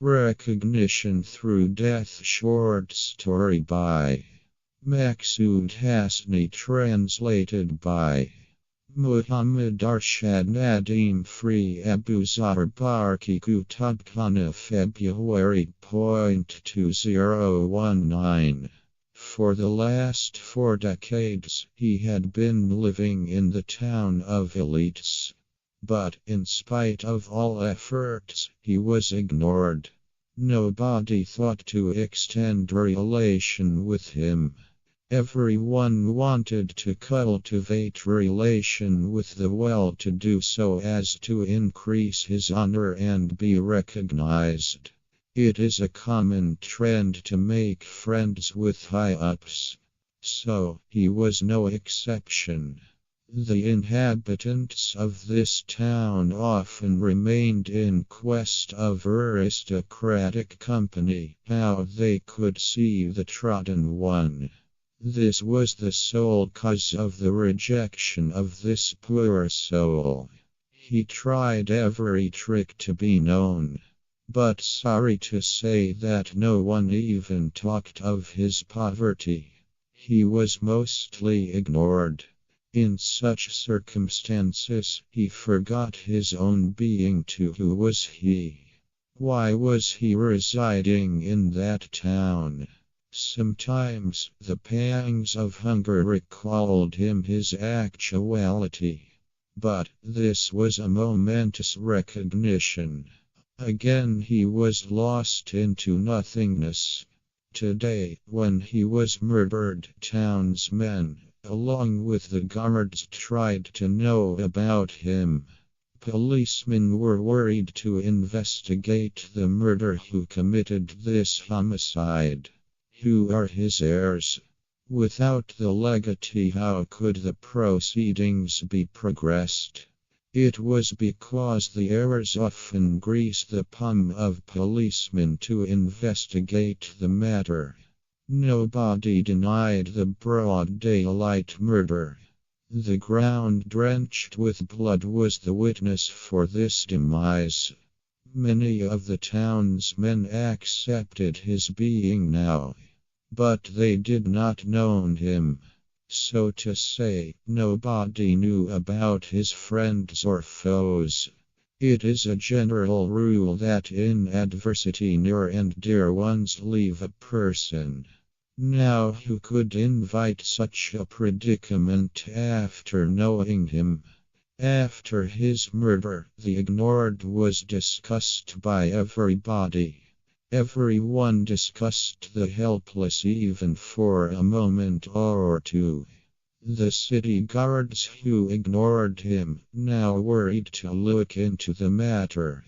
Recognition Through Death. Short story by Maqsood Hasni, translated by Muhammad Arshad. Nadeem. Free Abuzar barqi kutab'khana, February 2019. For the last 4 decades, he had been living in the town of elites. But, in spite of all efforts, he was ignored. Nobody thought to extend relation with him. Everyone wanted to cultivate relation with the well-to-do so as to increase his honor and be recognized. It is a common trend to make friends with high-ups. So, he was no exception. The inhabitants of this town often remained in quest of aristocratic company, how they could see the trodden one. This was the sole cause of the rejection of this poor soul. He tried every trick to be known. But sorry to say that no one even talked of his poverty. He was mostly ignored. In such circumstances, he forgot his own being too. Who was he? Why was he residing in that town? Sometimes, the pangs of hunger recalled him his actuality. But, this was a momentous recognition. Again he was lost into nothingness. Today, when he was murdered, townsmen, along with the guards, tried to know about him. Policemen were worried to investigate the murderer who committed this homicide. Who are his heirs? Without the legatee, how could the proceedings be progressed? It was because the heirs often greased the palm of policemen to investigate the matter. Nobody denied the broad daylight murder. The ground drenched with blood was the witness for this demise. Many of the townsmen accepted his being now, but they did not know him. So to say, nobody knew about his friends or foes. It is a general rule that in adversity near and dear ones leave a person. Now who could invite such a predicament after knowing him? After his murder, the ignored was discussed by everybody. Everyone discussed the helpless even for a moment or two. The city guards who ignored him now worried to look into the matter.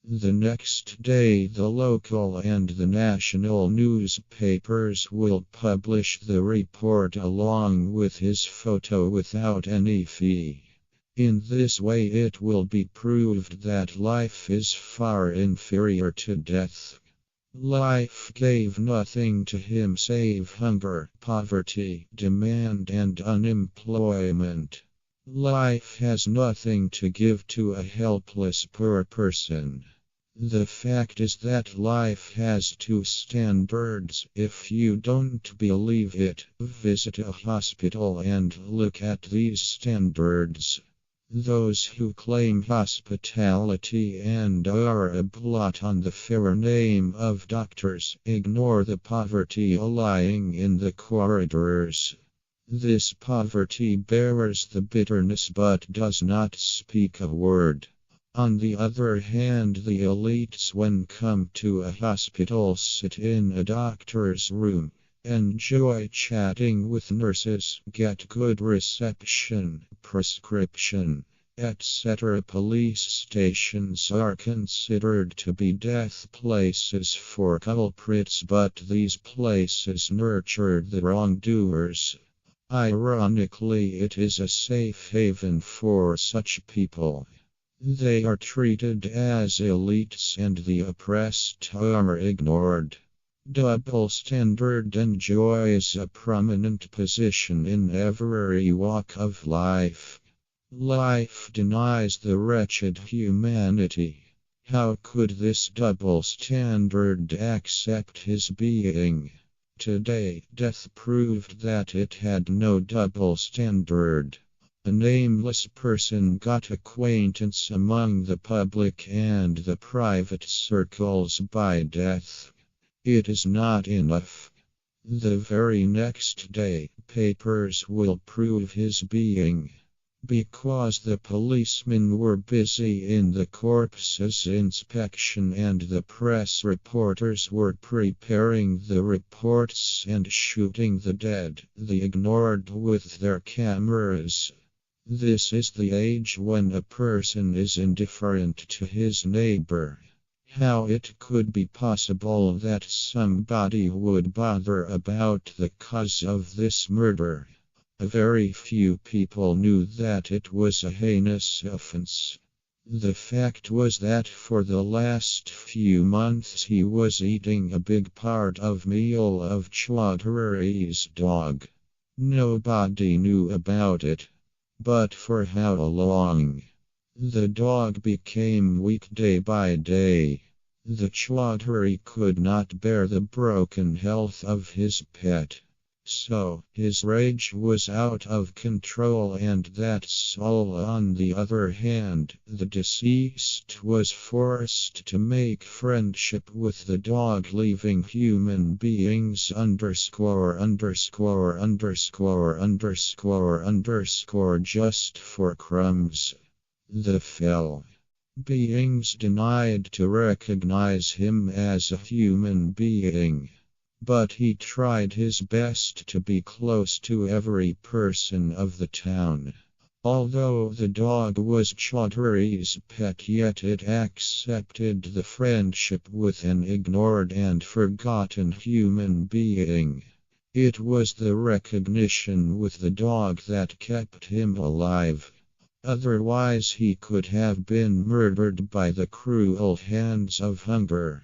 The next day the local and the national newspapers will publish the report along with his photo without any fee. In this way it will be proved that life is far inferior to death. Life gave nothing to him save hunger, poverty, demand, and unemployment. Life has nothing to give to a helpless poor person. The fact is that life has 2 standards. If you don't believe it, visit a hospital and look at these standards. Those who claim hospitality and are a blot on the fair name of doctors ignore the poverty lying in the corridors. This poverty bears the bitterness but does not speak a word. On the other hand, the elites, when come to a hospital, sit in a doctor's room, enjoy chatting with nurses, get good reception, prescription, etc. Police stations are considered to be death places for culprits, but these places nurture the wrongdoers. Ironically, it is a safe haven for such people. They are treated as elites and the oppressed are ignored. Double standard enjoys a prominent position in every walk of life. Life denies the wretched humanity. How could this double standard accept his being? Today, death proved that it had no double standard. A nameless person got acquaintance among the public and the private circles by death. It is not enough. The very next day, papers will prove his being. Because the policemen were busy in the corpse's inspection and the press reporters were preparing the reports and shooting the dead, they ignored with their cameras. This is the age when a person is indifferent to his neighbor. How it could be possible that somebody would bother about the cause of this murder? Very few people knew that it was a heinous offense. The fact was that for the last few months he was eating a big part of meal of Chaudhry's dog. Nobody knew about it. But for how long? The dog became weak day by day. The Chaudhry could not bear the broken health of his pet. So, his rage was out of control, and that's all. On the other hand, the deceased was forced to make friendship with the dog, leaving human beings just for crumbs. The fell beings denied to recognize him as a human being. But he tried his best to be close to every person of the town. Although the dog was Chaudhry's pet, yet it accepted the friendship with an ignored and forgotten human being. It was the recognition with the dog that kept him alive. Otherwise he could have been murdered by the cruel hands of hunger.